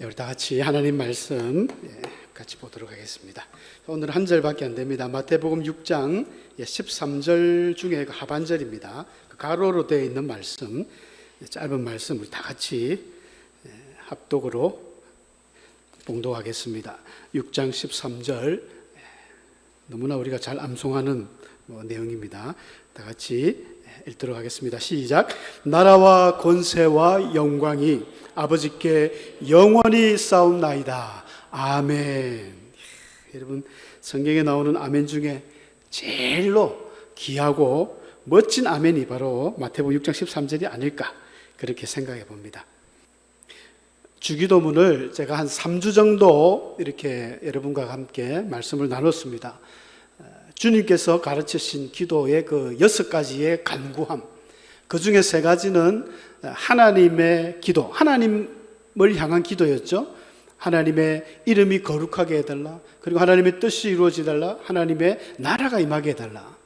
우리 다 같이 하나님 말씀 같이 보도록 하겠습니다. 오늘 한 절밖에 안 됩니다. 마태복음 6장 13절 중에 그 하반절입니다. 그 가로로 되어 있는 말씀, 짧은 말씀 우리 다 같이 합독으로 봉독하겠습니다. 6장 13절, 너무나 우리가 잘 암송하는 내용입니다. 다 같이 읽도록 하겠습니다. 시작. 나라와 권세와 영광이 아버지께 영원히 싸움나이다. 아멘. 여러분, 성경에 나오는 아멘 중에 제일로 귀하고 멋진 아멘이 바로 마태복음 6장 13절이 아닐까, 그렇게 생각해 봅니다. 주기도문을 제가 한 3주 정도 이렇게 여러분과 함께 말씀을 나눴습니다. 주님께서 가르치신 기도의 그 6가지의 간구함, 그 중에 3가지는 하나님의 기도, 하나님을 향한 기도였죠. 하나님의 이름이 거룩하게 해달라, 그리고 하나님의 뜻이 이루어지달라, 하나님의 나라가 임하게 해달라.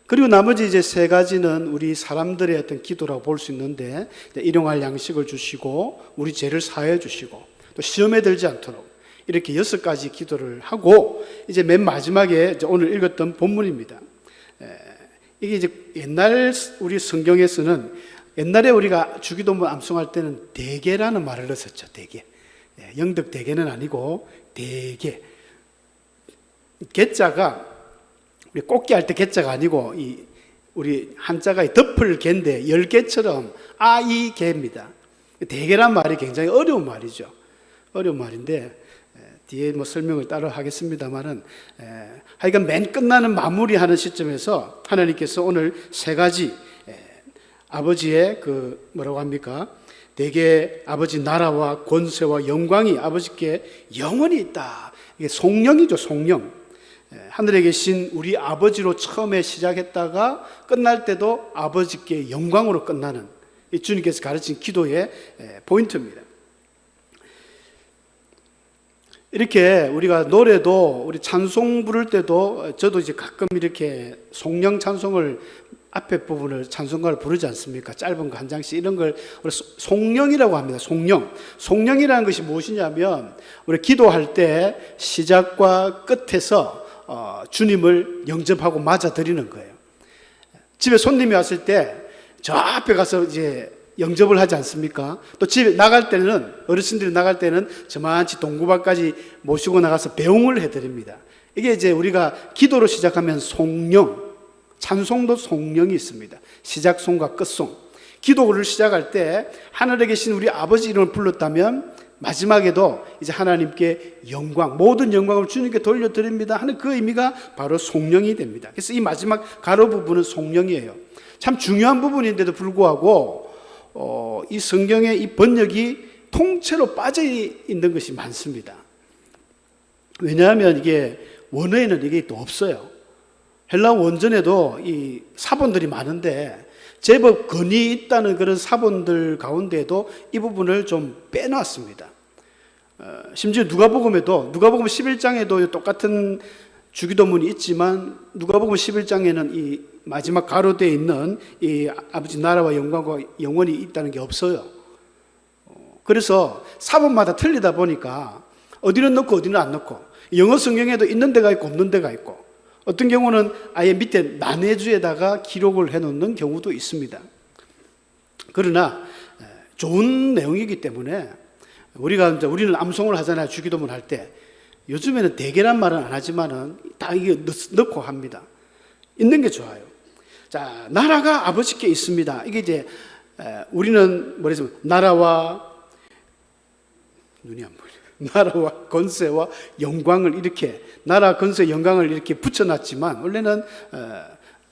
그리고 나머지 이제 3가지는 우리 사람들의 어떤 기도라고 볼 수 있는데, 일용할 양식을 주시고 우리 죄를 사해 주시고 또 시험에 들지 않도록, 이렇게 6가지 기도를 하고 이제 맨 마지막에 이제 오늘 읽었던 본문입니다. 이게 이제 옛날 우리 성경에서는, 옛날에 우리가 주기도문 암송할 때는 대개라는 말을 넣었었죠. 대개. 영덕 대개는 아니고 대개. 개자가 우리 꽃게 할 때 개자가 아니고 우리 한자가 덮을 개인데 10개처럼 이 개입니다. 대개란 말이 굉장히 어려운 말이죠. 어려운 말인데 뒤에 설명을 따로 하겠습니다만은, 하여간 맨 끝나는 마무리하는 시점에서 하나님께서 오늘 3가지 아버지의 뭐라고 합니까? 대개 아버지 나라와 권세와 영광이 아버지께 영원히 있다. 이게 송영이죠, 송영. 하늘에 계신 우리 아버지로 처음에 시작했다가 끝날 때도 아버지께 영광으로 끝나는, 이 주님께서 가르친 기도의 포인트입니다. 이렇게 우리가 노래도, 우리 찬송 부를 때도, 저도 이제 가끔 이렇게 송영 찬송을 앞에 부분을 찬송가를 부르지 않습니까? 짧은 거 한 장씩, 이런 걸 우리 송영이라고 합니다. 송영. 송영이라는 것이 무엇이냐면, 우리 기도할 때 시작과 끝에서 주님을 영접하고 맞아들이는 거예요. 집에 손님이 왔을 때 저 앞에 가서 이제 영접을 하지 않습니까? 또 집에 나갈 때는, 어르신들이 나갈 때는 저만치 동구밭까지 모시고 나가서 배웅을 해드립니다. 이게 이제 우리가 기도로 시작하면 송영, 찬송도 송영이 있습니다. 시작송과 끝송. 기도를 시작할 때 하늘에 계신 우리 아버지 이름을 불렀다면 마지막에도 이제 하나님께 영광, 모든 영광을 주님께 돌려드립니다 하는 그 의미가 바로 송영이 됩니다. 그래서 이 마지막 가로 부분은 송영이에요. 참 중요한 부분인데도 불구하고 이 성경의 이 번역이 통째로 빠져 있는 것이 많습니다. 왜냐하면 이게 원어에는 이게 또 없어요. 헬라 원전에도 이 사본들이 많은데 제법 근이 있다는 그런 사본들 가운데도 이 부분을 좀 빼놨습니다. 심지어 누가복음에도, 누가복음 11장에도 똑같은 주기도문이 있지만 누가복음 11장에는 이 마지막 가로되어 있는 이 아버지 나라와 영광과 영원히 있다는 게 없어요. 그래서 사본마다 틀리다 보니까 어디는 넣고 어디는 안 넣고, 영어 성경에도 있는 데가 있고 없는 데가 있고, 어떤 경우는 아예 밑에 난해주에다가 기록을 해놓는 경우도 있습니다. 그러나 좋은 내용이기 때문에 우리는 암송을 하잖아요. 주기도문 할 때. 요즘에는 대개란 말은 안 하지만은 다 이게 넣고 합니다. 있는 게 좋아요. 자, 나라가 아버지께 있습니다. 이게 이제 우리는 뭐랬으면 나라와, 눈이 안 보여요. 나라와 권세와 영광을 이렇게, 나라 권세 영광을 이렇게 붙여놨지만, 원래는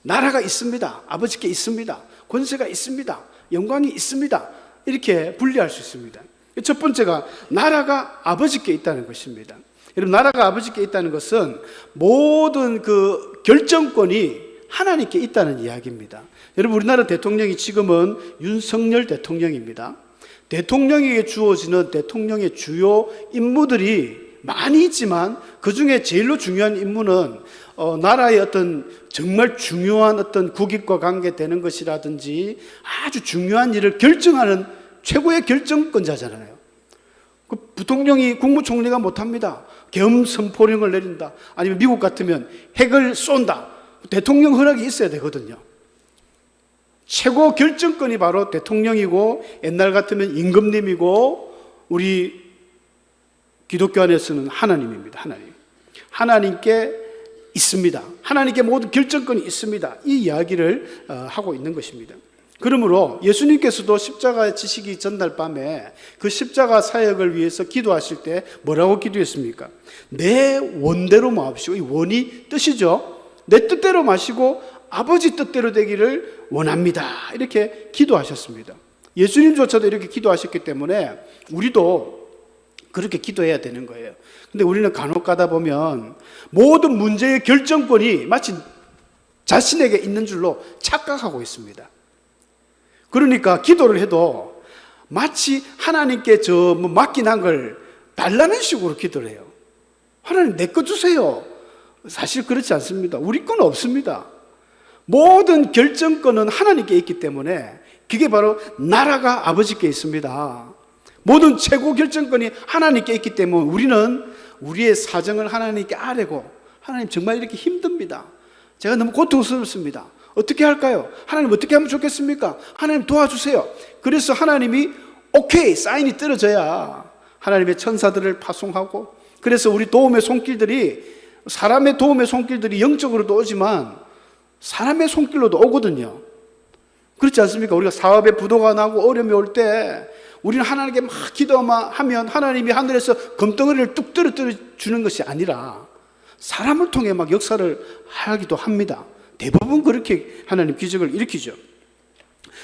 나라가 있습니다, 아버지께 있습니다, 권세가 있습니다, 영광이 있습니다, 이렇게 분리할 수 있습니다. 첫 번째가 나라가 아버지께 있다는 것입니다. 여러분, 나라가 아버지께 있다는 것은 모든 그 결정권이 하나님께 있다는 이야기입니다. 여러분, 우리나라 대통령이 지금은 윤석열 대통령입니다. 대통령에게 주어지는 대통령의 주요 임무들이 많이 있지만 그 중에 제일로 중요한 임무는 나라의 어떤 정말 중요한 어떤 국익과 관계되는 것이라든지 아주 중요한 일을 결정하는 최고의 결정권자잖아요. 그 부통령이 국무총리가 못합니다. 계엄 선포령을 내린다. 아니면 미국 같으면 핵을 쏜다. 대통령 허락이 있어야 되거든요. 최고 결정권이 바로 대통령이고 옛날 같으면 임금님이고 우리 기독교 안에서는 하나님입니다. 하나님께 있습니다. 하나님께 모든 결정권이 있습니다. 이 이야기를 하고 있는 것입니다. 그러므로 예수님께서도 십자가의 지시기 전날 밤에 그 십자가 사역을 위해서 기도하실 때 뭐라고 기도했습니까? 내 원대로 마옵시고, 이 원이 뜻이죠. 내 뜻대로 마시고 아버지 뜻대로 되기를 원합니다. 이렇게 기도하셨습니다. 예수님조차도 이렇게 기도하셨기 때문에 우리도 그렇게 기도해야 되는 거예요. 근데 우리는 간혹 가다 보면 모든 문제의 결정권이 마치 자신에게 있는 줄로 착각하고 있습니다. 그러니까 기도를 해도 마치 하나님께 맡긴 한 걸 달라는 식으로 기도를 해요. 하나님 내 거 주세요. 사실 그렇지 않습니다. 우리 건 없습니다. 모든 결정권은 하나님께 있기 때문에 그게 바로 나라가 아버지께 있습니다. 모든 최고 결정권이 하나님께 있기 때문에 우리는 우리의 사정을 하나님께 아뢰고, 하나님 정말 이렇게 힘듭니다. 제가 너무 고통스럽습니다. 어떻게 할까요? 하나님 어떻게 하면 좋겠습니까? 하나님 도와주세요. 그래서 하나님이 오케이 사인이 떨어져야 하나님의 천사들을 파송하고, 그래서 우리 도움의 손길들이, 사람의 도움의 손길들이 영적으로도 오지만 사람의 손길로도 오거든요. 그렇지 않습니까? 우리가 사업에 부도가 나고 어려움이 올 때 우리는 하나님께 막 기도하면 하나님이 하늘에서 금덩어리를 뚝 떨어뜨려 주는 것이 아니라 사람을 통해 막 역사를 하기도 합니다. 대부분 그렇게 하나님 기적을 일으키죠.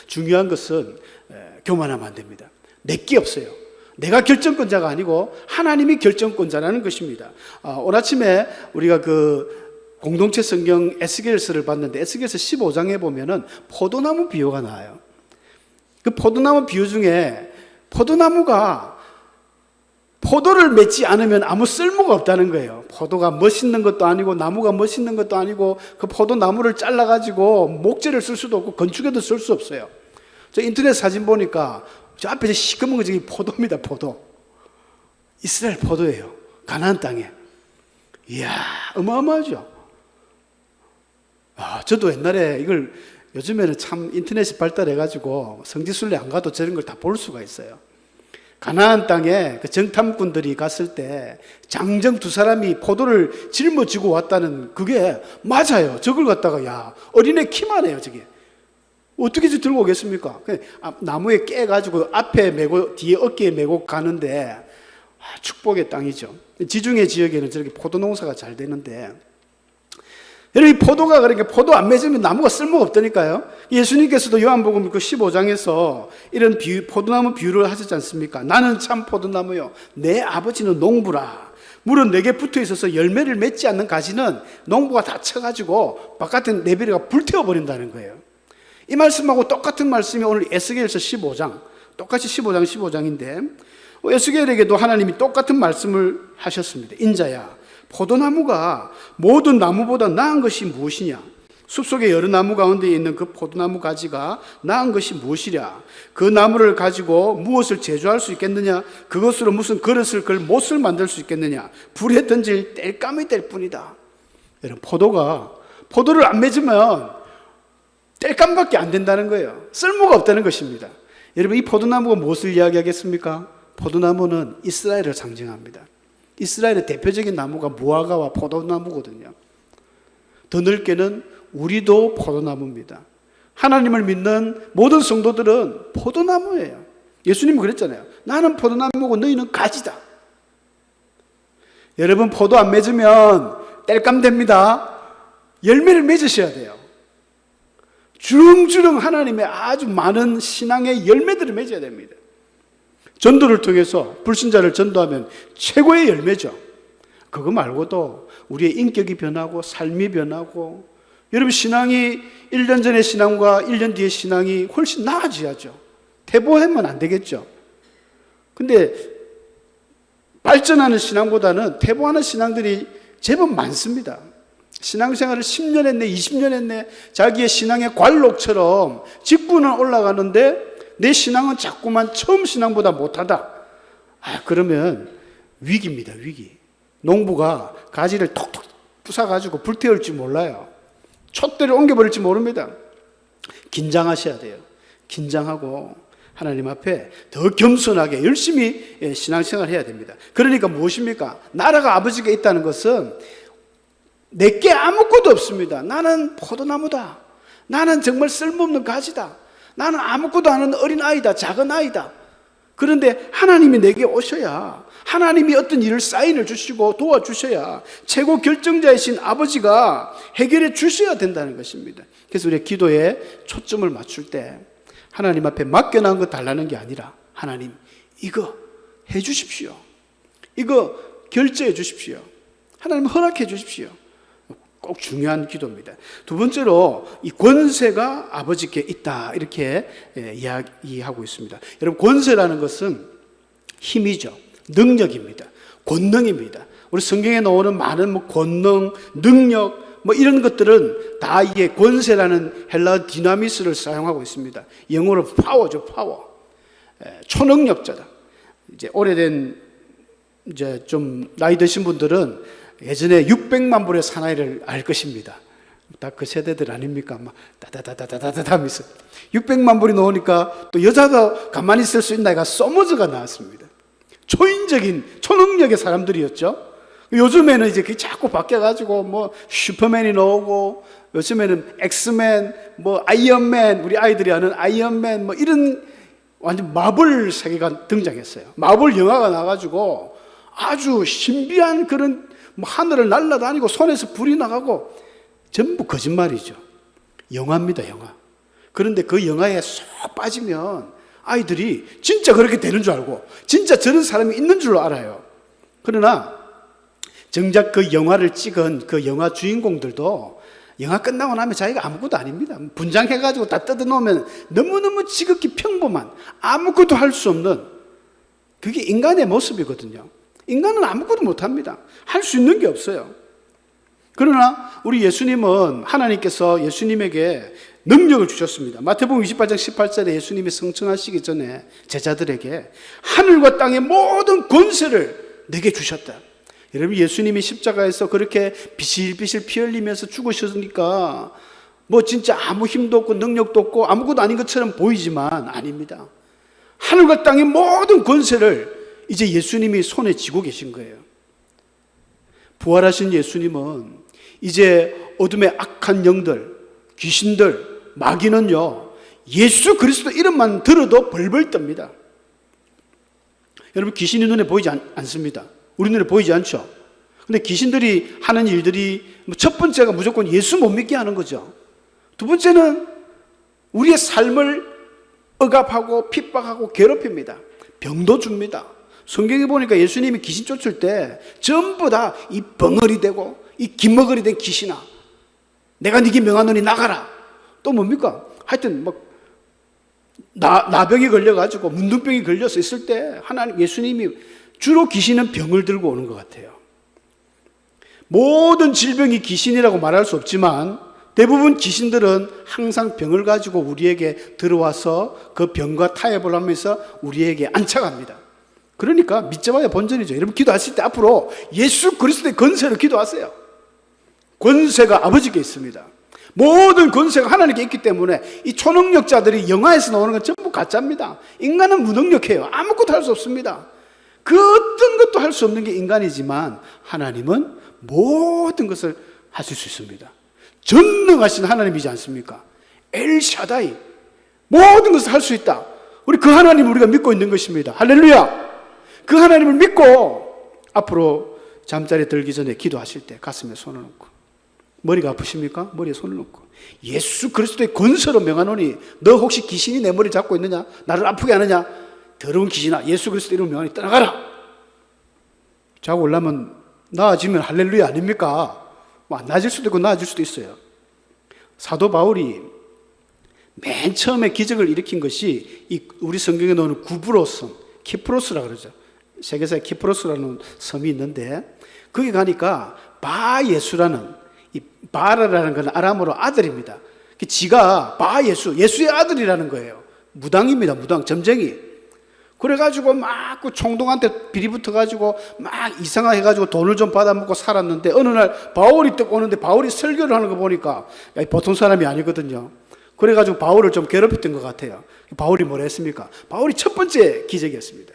중요한 것은 교만하면 안 됩니다. 내게 없어요. 내가 결정권자가 아니고 하나님이 결정권자라는 것입니다. 오늘 아침에 우리가 그 공동체 성경 에스겔서를 봤는데 에스겔서 15장에 보면은 포도나무 비유가 나와요. 그 포도나무 비유 중에 포도나무가 포도를 맺지 않으면 아무 쓸모가 없다는 거예요. 포도가 멋있는 것도 아니고 나무가 멋있는 것도 아니고 그 포도나무를 잘라가지고 목재를 쓸 수도 없고 건축에도 쓸 수 없어요. 저 인터넷 사진 보니까 저 앞에 시커먼 거 저기 포도입니다. 포도. 이스라엘 포도예요. 가나안 땅에. 이야 어마어마하죠. 저도 옛날에 이걸, 요즘에는 참 인터넷이 발달해가지고 성지순례 안 가도 저런 걸 다 볼 수가 있어요. 가나안 땅에 그 정탐꾼들이 갔을 때 장정 두 사람이 포도를 짊어지고 왔다는 그게 맞아요. 저걸 갖다가 야 어린애 키만 해요. 저게 어떻게 들고 오겠습니까? 나무에 깨가지고 앞에 메고 뒤에 어깨에 메고 가는데 축복의 땅이죠. 지중해 지역에는 저렇게 포도 농사가 잘 되는데, 여러분, 이 포도가 그러니까 포도 안 맺으면 나무가 쓸모가 없다니까요. 예수님께서도 요한복음 그 15장에서 이런 포도나무 비유를 하셨지 않습니까? 나는 참 포도나무요, 내 아버지는 농부라. 물은 내게 붙어 있어서 열매를 맺지 않는 가지는 농부가 다 쳐가지고 바깥에 내버려가 불태워버린다는 거예요. 이 말씀하고 똑같은 말씀이 오늘 에스겔서 15장, 똑같이 15장인데 에스겔에게도 하나님이 똑같은 말씀을 하셨습니다. 인자야, 포도나무가 모든 나무보다 나은 것이 무엇이냐? 숲속의 여러 나무 가운데 있는 그 포도나무 가지가 나은 것이 무엇이랴? 그 나무를 가지고 무엇을 제조할 수 있겠느냐? 그것으로 무슨 그릇을 걸 못을 만들 수 있겠느냐? 불에 던질 땔감이 될 뿐이다. 여러분, 포도를 안 맺으면 땔감밖에 안 된다는 거예요. 쓸모가 없다는 것입니다. 여러분, 이 포도나무가 무엇을 이야기하겠습니까? 포도나무는 이스라엘을 상징합니다. 이스라엘의 대표적인 나무가 무화과와 포도나무거든요. 더 넓게는 우리도 포도나무입니다. 하나님을 믿는 모든 성도들은 포도나무예요. 예수님은 그랬잖아요. 나는 포도나무고 너희는 가지다. 여러분, 포도 안 맺으면 땔감 됩니다. 열매를 맺으셔야 돼요. 주렁주렁 하나님의 아주 많은 신앙의 열매들을 맺어야 됩니다. 전도를 통해서 불신자를 전도하면 최고의 열매죠. 그거 말고도 우리의 인격이 변하고 삶이 변하고, 여러분 신앙이 1년 전의 신앙과 1년 뒤의 신앙이 훨씬 나아져야죠. 퇴보하면 안 되겠죠. 근데 발전하는 신앙보다는 퇴보하는 신앙들이 제법 많습니다. 신앙생활을 10년 했네, 20년 했네, 자기의 신앙의 관록처럼 직분은 올라가는데 내 신앙은 자꾸만 처음 신앙보다 못하다. 그러면 위기입니다, 위기. 농부가 가지를 톡톡 부숴가지고 불태울지 몰라요. 촛대를 옮겨버릴지 모릅니다. 긴장하셔야 돼요. 긴장하고 하나님 앞에 더 겸손하게 열심히 신앙생활을 해야 됩니다. 그러니까 무엇입니까? 나라가 아버지께 있다는 것은 내게 아무것도 없습니다. 나는 포도나무다. 나는 정말 쓸모없는 가지다. 나는 아무것도 안 하는 어린아이다. 작은 아이다. 그런데 하나님이 내게 오셔야, 하나님이 어떤 일을 사인을 주시고 도와주셔야 최고 결정자이신 아버지가 해결해 주셔야 된다는 것입니다. 그래서 우리의 기도에 초점을 맞출 때 하나님 앞에 맡겨놓은 거 달라는 게 아니라, 하나님 이거 해 주십시오. 이거 결제해 주십시오. 하나님 허락해 주십시오. 꼭 중요한 기도입니다. 두 번째로 이 권세가 아버지께 있다, 이렇게 이야기하고 있습니다. 여러분, 권세라는 것은 힘이죠. 능력입니다. 권능입니다. 우리 성경에 나오는 많은 권능, 능력 이런 것들은 다 이게 권세라는 헬라 디나미스를 사용하고 있습니다. 영어로 파워죠, 파워. 초능력자다. 이제 오래된, 이제 좀 나이 드신 분들은 예전에 600만 불의 사나이를 알 것입니다. 다 그 세대들 아닙니까? 막 다다다다다다다 하면서 600만 불이 나오니까 또 여자도 가만히 있을 수 있나 해가 소머즈가 나왔습니다. 초인적인 초능력의 사람들이었죠. 요즘에는 이제 그게 자꾸 바뀌어가지고 슈퍼맨이 나오고, 요즘에는 엑스맨, 아이언맨, 우리 아이들이 아는 아이언맨, 이런 완전 마블 세계가 등장했어요. 마블 영화가 나가지고 아주 신비한 그런 하늘을 날아다니고 손에서 불이 나가고, 전부 거짓말이죠. 영화입니다, 영화. 그런데 그 영화에 쏙 빠지면 아이들이 진짜 그렇게 되는 줄 알고, 진짜 저런 사람이 있는 줄 알아요. 그러나 정작 그 영화를 찍은 그 영화 주인공들도 영화 끝나고 나면 자기가 아무것도 아닙니다. 분장해가지고 다 뜯어놓으면 너무너무 지극히 평범한, 아무것도 할 수 없는, 그게 인간의 모습이거든요. 인간은 아무것도 못합니다. 할 수 있는 게 없어요. 그러나 우리 예수님은, 하나님께서 예수님에게 능력을 주셨습니다. 마태복음 28장 18절에 예수님이 성천하시기 전에 제자들에게 하늘과 땅의 모든 권세를 내게 주셨다. 여러분, 예수님이 십자가에서 그렇게 비실비실 피 흘리면서 죽으셨으니까 진짜 아무 힘도 없고 능력도 없고 아무것도 아닌 것처럼 보이지만 아닙니다. 하늘과 땅의 모든 권세를 이제 예수님이 손에 쥐고 계신 거예요. 부활하신 예수님은 이제 어둠의 악한 영들, 귀신들, 마귀는요, 예수 그리스도 이름만 들어도 벌벌 떱니다. 여러분, 귀신이 눈에 보이지 않습니다. 우리 눈에 보이지 않죠. 근데 귀신들이 하는 일들이 첫 번째가 무조건 예수 못 믿게 하는 거죠. 두 번째는 우리의 삶을 억압하고 핍박하고 괴롭힙니다. 병도 줍니다. 성경에 보니까 예수님이 귀신 쫓을 때 전부 다 이 벙어리 되고 이 기머거리 된 귀신아, 내가 네게 명하노니 나가라. 또 뭡니까? 하여튼 나병이 걸려가지고 문둥병이 걸려서 있을 때 하나님, 예수님이 주로 귀신은 병을 들고 오는 것 같아요. 모든 질병이 귀신이라고 말할 수 없지만 대부분 귀신들은 항상 병을 가지고 우리에게 들어와서 그 병과 타협을 하면서 우리에게 안착합니다. 그러니까 믿자마자 본전이죠. 여러분, 기도하실 때 앞으로 예수 그리스도의 권세로 기도하세요. 권세가 아버지께 있습니다. 모든 권세가 하나님께 있기 때문에 이 초능력자들이 영화에서 나오는 건 전부 가짜입니다. 인간은 무능력해요. 아무것도 할 수 없습니다. 그 어떤 것도 할 수 없는 게 인간이지만 하나님은 모든 것을 하실 수 있습니다. 전능하신 하나님이지 않습니까? 엘샤다이, 모든 것을 할 수 있다. 우리 그 하나님을 우리가 믿고 있는 것입니다. 할렐루야. 그 하나님을 믿고 앞으로 잠자리에 들기 전에 기도하실 때 가슴에 손을 얹고, 머리가 아프십니까? 머리에 손을 얹고, 예수 그리스도의 권세로 명하노니 너 혹시 귀신이 내 머리 잡고 있느냐? 나를 아프게 하느냐? 더러운 귀신아, 예수 그리스도 이름 명하니 떠나가라. 자고 올라면 나아지면 할렐루야 아닙니까? 안 나아질 수도 있고 나아질 수도 있어요. 사도 바울이 맨 처음에 기적을 일으킨 것이 우리 성경에 나오는 구브로스, 키프로스라고 그러죠. 세계사에 키프로스라는 섬이 있는데 거기 가니까 바예수라는, 이 바라라는 건 아람어로 아들입니다. 지가 바예수, 예수의 아들이라는 거예요. 무당입니다. 무당, 점쟁이. 그래가지고 막 그 총독한테 비리 붙어가지고 막 이상하게 해가지고 돈을 좀 받아먹고 살았는데 어느 날 바울이 딱 오는데 바울이 설교를 하는 거 보니까 보통 사람이 아니거든요. 그래가지고 바울을 좀 괴롭혔던 것 같아요. 바울이 뭐라 했습니까? 바울이 첫 번째 기적이었습니다.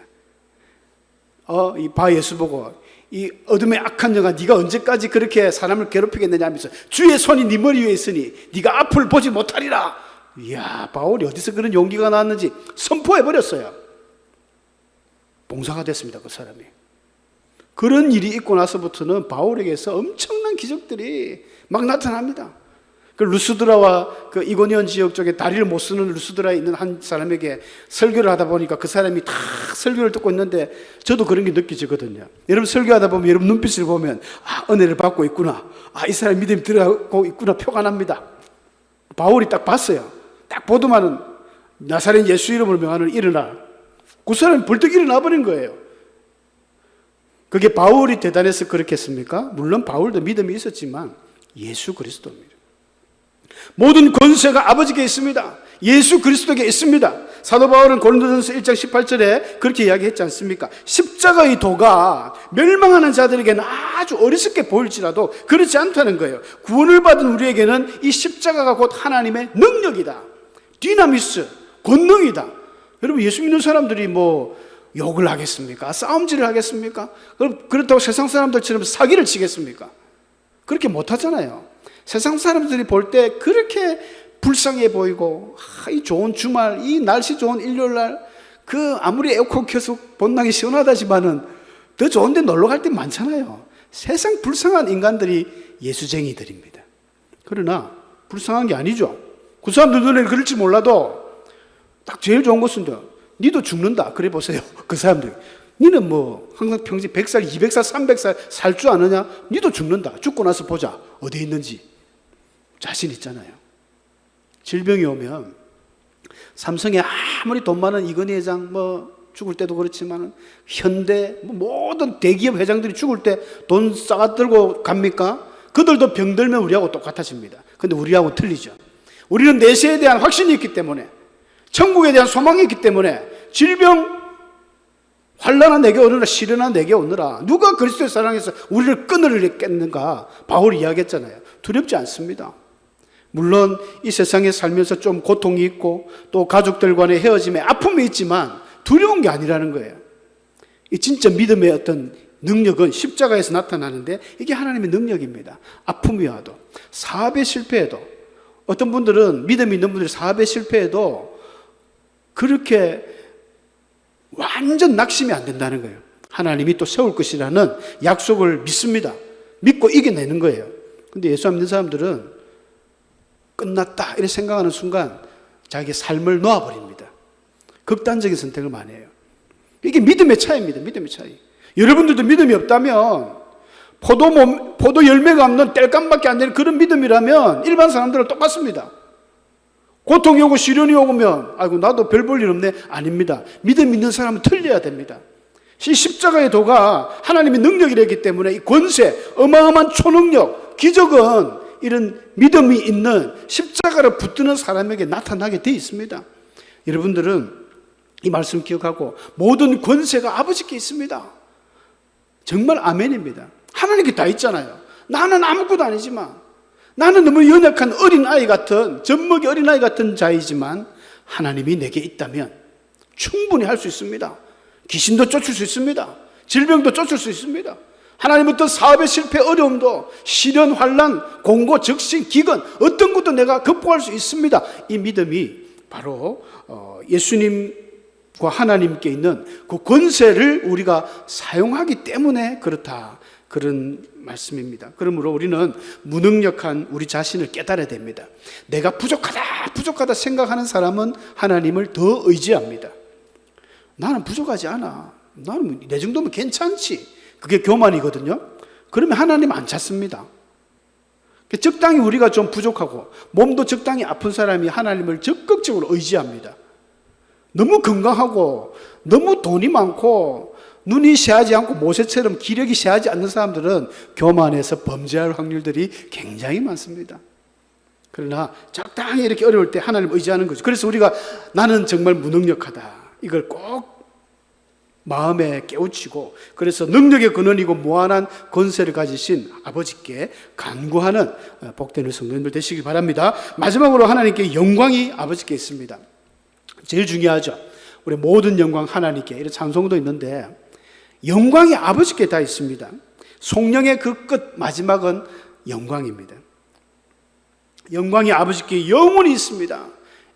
이 바 예수 보고 이 어둠의 악한 영아 네가 언제까지 그렇게 사람을 괴롭히겠느냐 하면서 주의 손이 네 머리 위에 있으니 네가 앞을 보지 못하리라. 이야, 바울이 어디서 그런 용기가 나왔는지 선포해버렸어요. 봉사가 됐습니다, 그 사람이. 그런 일이 있고 나서부터는 바울에게서 엄청난 기적들이 막 나타납니다. 그 루스드라와 그 이고니온 지역 쪽에 다리를 못 쓰는 루스드라에 있는 한 사람에게 설교를 하다 보니까 그 사람이 다 설교를 듣고 있는데 저도 그런 게 느껴지거든요. 여러분 설교하다 보면 여러분 눈빛을 보면 은혜를 받고 있구나. 이 사람 믿음이 들어가고 있구나 표가 납니다. 바울이 딱 봤어요. 딱 보더만은 나사렛 예수 이름으로 명하는 일어나. 그 사람이 벌떡 일어나 버린 거예요. 그게 바울이 대단해서 그렇게 했습니까? 물론 바울도 믿음이 있었지만 예수 그리스도입니다. 모든 권세가 아버지께 있습니다. 예수 그리스도께 있습니다. 사도 바울은 고린도전서 1장 18절에 그렇게 이야기했지 않습니까? 십자가의 도가 멸망하는 자들에게는 아주 어리석게 보일지라도 그렇지 않다는 거예요. 구원을 받은 우리에게는 이 십자가가 곧 하나님의 능력이다. 디나미스, 권능이다. 여러분 예수 믿는 사람들이 뭐 욕을 하겠습니까? 싸움질을 하겠습니까? 그렇다고 세상 사람들처럼 사기를 치겠습니까? 그렇게 못하잖아요. 세상 사람들이 볼 때 그렇게 불쌍해 보이고 이 좋은 주말, 이 날씨 좋은 일요일날 아무리 에어컨 켜서 본당이 시원하다지만은 더 좋은 데 놀러 갈 때 많잖아요. 세상 불쌍한 인간들이 예수쟁이들입니다. 그러나 불쌍한 게 아니죠. 그 사람들 눈에는 그럴지 몰라도 딱 제일 좋은 것은 니도 죽는다 그래 보세요. 그 사람들 니는 뭐 항상 평생 100살, 200살, 300살 살 줄 아느냐? 니도 죽는다. 죽고 나서 보자. 어디에 있는지 자신 있잖아요. 질병이 오면 삼성에 아무리 돈 많은 이건희 회장 죽을 때도 그렇지만 현대 모든 대기업 회장들이 죽을 때 돈 싸가 들고 갑니까? 그들도 병들면 우리하고 똑같아집니다. 근데 우리하고 틀리죠. 우리는 내세에 대한 확신이 있기 때문에 천국에 대한 소망이 있기 때문에 질병 환난은 내게 오느라 시련은 내게 오느라 누가 그리스도의 사랑에서 우리를 끊어내겠는가? 바울이 이야기했잖아요. 두렵지 않습니다. 물론 이 세상에 살면서 좀 고통이 있고 또 가족들 간의 헤어짐에 아픔이 있지만 두려운 게 아니라는 거예요. 이 진짜 믿음의 어떤 능력은 십자가에서 나타나는데 이게 하나님의 능력입니다. 아픔이 와도 사업에 실패해도 어떤 분들은 믿음이 있는 분들이 사업에 실패해도 그렇게 완전 낙심이 안 된다는 거예요. 하나님이 또 세울 것이라는 약속을 믿습니다. 믿고 이겨내는 거예요. 근데 예수 안 믿는 사람들은 끝났다 이렇게 생각하는 순간 자기의 삶을 놓아버립니다. 극단적인 선택을 많이 해요. 이게 믿음의 차이입니다. 믿음의 차이. 여러분들도 믿음이 없다면 포도 열매가 없는 땔감밖에 안 되는 그런 믿음이라면 일반 사람들은 똑같습니다. 고통이 오고 시련이 오면 아이고 나도 별 볼 일 없네. 아닙니다. 믿음 있는 사람은 틀려야 됩니다. 이 십자가의 도가 하나님의 능력이기 때문에 이 권세, 어마어마한 초능력, 기적은 이런 믿음이 있는 십자가를 붙드는 사람에게 나타나게 되어 있습니다. 여러분들은 이 말씀 기억하고 모든 권세가 아버지께 있습니다. 정말 아멘입니다. 하나님께 다 있잖아요. 나는 아무것도 아니지만 나는 너무 연약한 어린아이 같은 젖먹이 어린아이 같은 자이지만 하나님이 내게 있다면 충분히 할 수 있습니다. 귀신도 쫓을 수 있습니다. 질병도 쫓을 수 있습니다. 하나님 어떤 사업의 실패, 어려움도 시련, 환난, 공고, 적신, 기근 어떤 것도 내가 극복할 수 있습니다. 이 믿음이 바로 예수님과 하나님께 있는 그 권세를 우리가 사용하기 때문에 그렇다. 그런 말씀입니다. 그러므로 우리는 무능력한 우리 자신을 깨달아야 됩니다. 내가 부족하다 생각하는 사람은 하나님을 더 의지합니다. 나는 부족하지 않아. 나는 내 정도면 괜찮지. 그게 교만이거든요. 그러면 하나님 안 찾습니다. 적당히 우리가 좀 부족하고 몸도 적당히 아픈 사람이 하나님을 적극적으로 의지합니다. 너무 건강하고 너무 돈이 많고 눈이 새하지 않고 모세처럼 기력이 새하지 않는 사람들은 교만해서 범죄할 확률들이 굉장히 많습니다. 그러나 적당히 이렇게 어려울 때 하나님을 의지하는 거죠. 그래서 우리가 나는 정말 무능력하다. 이걸 꼭 마음에 깨우치고 그래서 능력의 근원이고 무한한 권세를 가지신 아버지께 간구하는 복된 성도님들 되시길 바랍니다. 마지막으로 하나님께 영광이 아버지께 있습니다. 제일 중요하죠. 우리 모든 영광 하나님께, 이런 찬송도 있는데 영광이 아버지께 다 있습니다. 성령의 그 끝 마지막은 영광입니다. 영광이 아버지께 영원히 있습니다.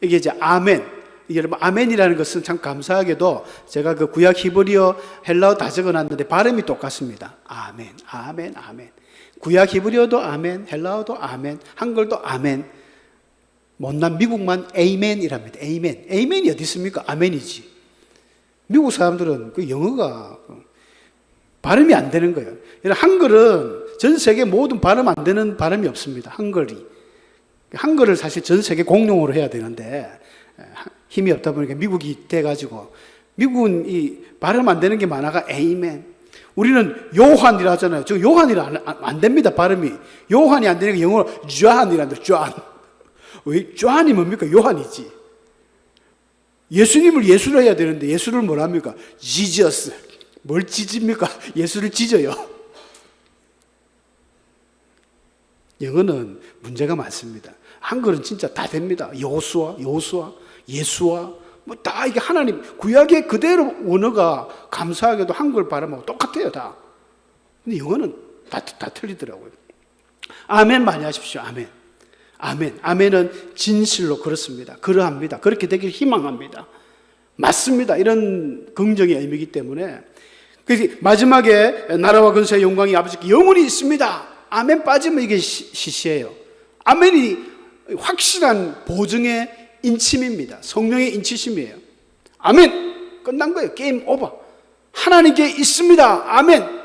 이게 이제 아멘. 여러분, 아멘이라는 것은 참 감사하게도 제가 그 구약 히브리어 헬라어 다 적어놨는데 발음이 똑같습니다. 아멘, 아멘, 아멘. 구약 히브리어도 아멘, 헬라어도 아멘, 한글도 아멘. 못난 미국만 에이멘이랍니다. 에이멘. 에이멘이 어디 있습니까? 아멘이지. 미국 사람들은 그 영어가 발음이 안 되는 거예요. 한글은 전 세계 모든 발음 안 되는 발음이 없습니다. 한글이. 한글을 사실 전 세계 공용어로 해야 되는데 힘이 없다 보니까 미국이 돼가지고, 미국은 이 발음 안 되는 게 많아가 에이멘. 우리는 요한이라 하잖아요. 저 요한이라 안 됩니다, 발음이. 요한이 안 되니까 영어로 쟈한이란다, 쟈한. 왜 쟈한이 뭡니까? 요한이지. 예수님을 예수로 해야 되는데 예수를 뭐라 합니까? 지저스. 뭘 찢습니까? 예수를 찢어요. 영어는 문제가 많습니다. 한글은 진짜 다 됩니다. 여호수아, 예수와 뭐 다 이게 하나님 구약의 그대로 원어가 감사하게도 한글 발음하고 똑같아요, 다. 근데 영어는 다 틀리더라고요. 아멘 많이 하십시오. 아멘. 아멘. 아멘은 진실로 그렇습니다. 그러합니다. 그렇게 되길 희망합니다. 맞습니다. 이런 긍정의 의미이기 때문에 그래서 마지막에 나라와 근세의 영광이 아버지께 영원히 있습니다. 아멘 빠지면 이게 시시해요. 아멘이 확실한 보증의 인침입니다. 성령의 인치심이에요. 아멘! 끝난 거예요. 게임 오버. 하나님께 있습니다. 아멘!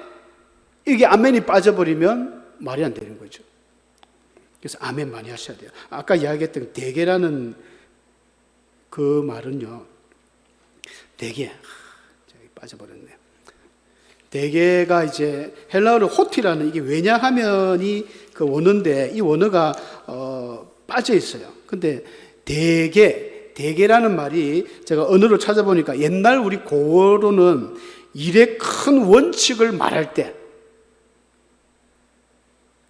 이게 아멘이 빠져버리면 말이 안 되는 거죠. 그래서 아멘 많이 하셔야 돼요. 아까 이야기했던 대개라는 그 말은요, 대개, 저기 빠져버렸네요. 대개가 이제 헬라어로 호티라는, 이게 왜냐하면이 그 원어인데 이 원어가 빠져 있어요. 근데 대개라는 말이 제가 언어로 찾아보니까 옛날 우리 고어로는 일의 큰 원칙을 말할 때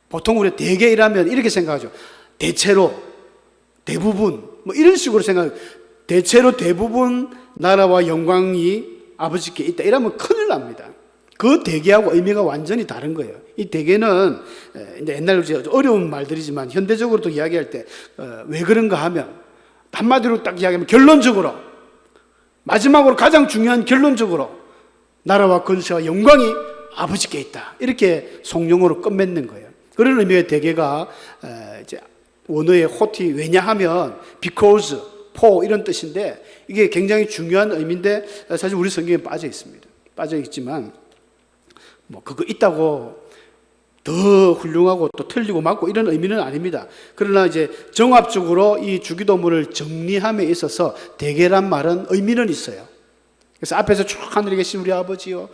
보통 우리 대개 이라면 이렇게 생각하죠. 대체로, 대부분, 뭐 이런 식으로 생각해요. 대체로 대부분 나라와 영광이 아버지께 있다. 이러면 큰일 납니다. 그 대개하고 의미가 완전히 다른 거예요. 이 대개는 이제 옛날로 어려운 말들이지만 현대적으로도 이야기할 때 왜 그런가 하면 한마디로 딱 이야기하면 결론적으로, 마지막으로 가장 중요한 결론적으로 나라와 권세와 영광이 아버지께 있다. 이렇게 성령으로 끝맺는 거예요. 그런 의미의 대개가 이제 원어의 호티, 왜냐하면 because, for 이런 뜻인데 이게 굉장히 중요한 의미인데 사실 우리 성경에 빠져 있습니다. 빠져 있지만 뭐 그거 있다고 더 훌륭하고 또 틀리고 맞고 이런 의미는 아닙니다. 그러나 이제 종합적으로 이 주기도문을 정리함에 있어서 대개란 말은 의미는 있어요. 그래서 앞에서 쭉 하늘에 계신 우리 아버지요,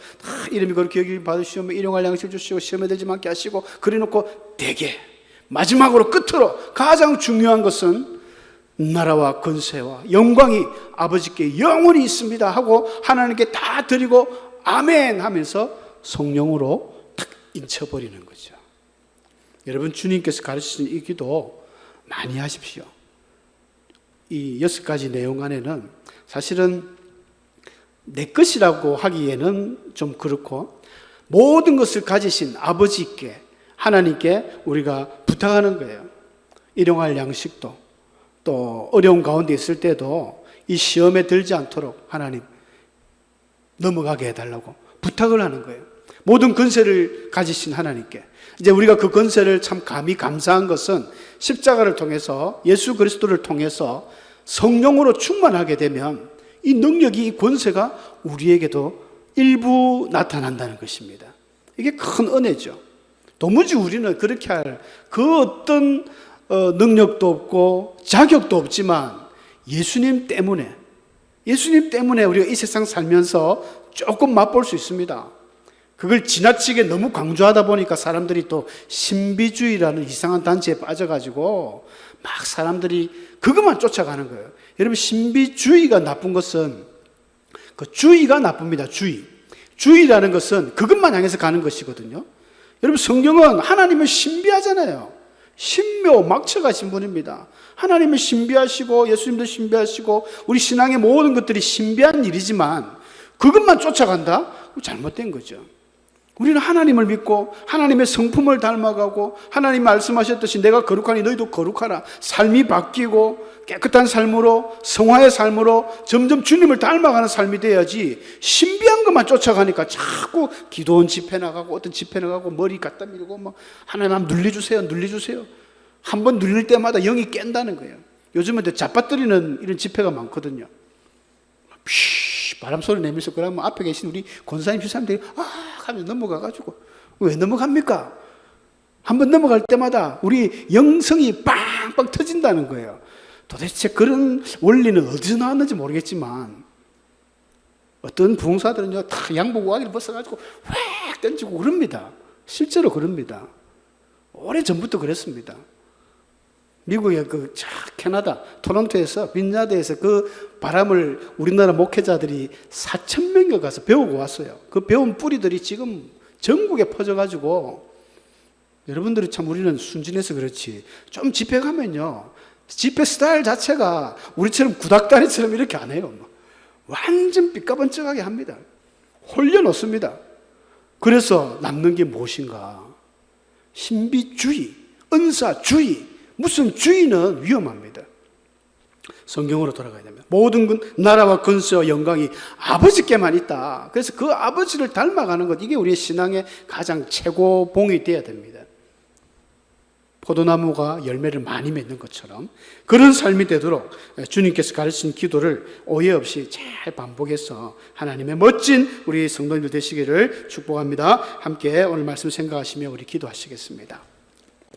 이름이 거룩히 여길 받으시오며 일용할 양식을 주시고 시험에 들지 않게 하시고, 그래놓고 대개 마지막으로 끝으로 가장 중요한 것은 나라와 권세와 영광이 아버지께 영원히 있습니다 하고 하나님께 다 드리고 아멘 하면서 성령으로 탁 인쳐버리는 거죠. 여러분, 주님께서 가르치신 이 기도 많이 하십시오. 이 6가지 내용 안에는 사실은 내 것이라고 하기에는 좀 그렇고, 모든 것을 가지신 아버지께, 하나님께 우리가 부탁하는 거예요. 일용할 양식도, 또 어려운 가운데 있을 때도 이 시험에 들지 않도록 하나님 넘어가게 해달라고 부탁을 하는 거예요. 모든 권세를 가지신 하나님께. 이제 우리가 그 권세를 참 감히 감사한 것은 십자가를 통해서, 예수 그리스도를 통해서 성령으로 충만하게 되면 이 능력이, 이 권세가 우리에게도 일부 나타난다는 것입니다. 이게 큰 은혜죠. 도무지 우리는 그렇게 할 그 어떤 능력도 없고 자격도 없지만 예수님 때문에 우리가 이 세상 살면서 조금 맛볼 수 있습니다. 그걸 지나치게 너무 강조하다 보니까 사람들이 또 신비주의라는 이상한 단체에 빠져가지고 막 사람들이 그것만 쫓아가는 거예요. 여러분, 신비주의가 나쁜 것은 그 주의가 나쁩니다. 주의. 주의라는 것은 그것만 향해서 가는 것이거든요. 여러분, 성경은 하나님을 신비하잖아요. 신묘 막쳐가신 분입니다. 하나님을 신비하시고 예수님도 신비하시고 우리 신앙의 모든 것들이 신비한 일이지만 그것만 쫓아간다? 잘못된 거죠. 우리는 하나님을 믿고 하나님의 성품을 닮아가고 하나님 말씀하셨듯이 내가 거룩하니 너희도 거룩하라. 삶이 바뀌고 깨끗한 삶으로, 성화의 삶으로 점점 주님을 닮아가는 삶이 돼야지, 신비한 것만 쫓아가니까 자꾸 기도원 집회 나가고 어떤 집회 나가고 머리 갖다 밀고 뭐 하나님 한번 눌려주세요, 눌려주세요. 한번 눌릴 때마다 영이 깬다는 거예요. 요즘은 잡아뜨리는 이런 집회가 많거든요. 바람 소리 내면서 그러면 앞에 계신 우리 권사님 집사님들이 하면서 넘어가가지고, 왜 넘어갑니까? 한번 넘어갈 때마다 우리 영성이 빵빵 터진다는 거예요. 도대체 그런 원리는 어디서 나왔는지 모르겠지만 어떤 부흥사들은요 다 양복 우아기를 벗어가지고 확 던지고 그럽니다. 실제로 그럽니다. 오래전부터 그랬습니다. 미국의 캐나다 토론토에서 빈야드에서 그 바람을 우리나라 목회자들이 4,000명이 가서 배우고 왔어요. 그 배운 뿌리들이 지금 전국에 퍼져가지고, 여러분들이 참 우리는 순진해서 그렇지 좀 집회 가면요 집회 스타일 자체가 우리처럼 구닥다리처럼 이렇게 안 해요. 완전 삐까번쩍하게 합니다. 홀려놓습니다. 그래서 남는 게 무엇인가? 신비주의, 은사주의, 무슨 주의는 위험합니다. 성경으로 돌아가야 됩니다. 모든 나라와 근세와 영광이 아버지께만 있다. 그래서 그 아버지를 닮아가는 것, 이게 우리의 신앙의 가장 최고봉이 되어야 됩니다. 포도나무가 열매를 많이 맺는 것처럼 그런 삶이 되도록 주님께서 가르친 기도를 오해 없이 잘 반복해서 하나님의 멋진 우리 성도님들 되시기를 축복합니다. 함께 오늘 말씀 생각하시며 우리 기도하시겠습니다.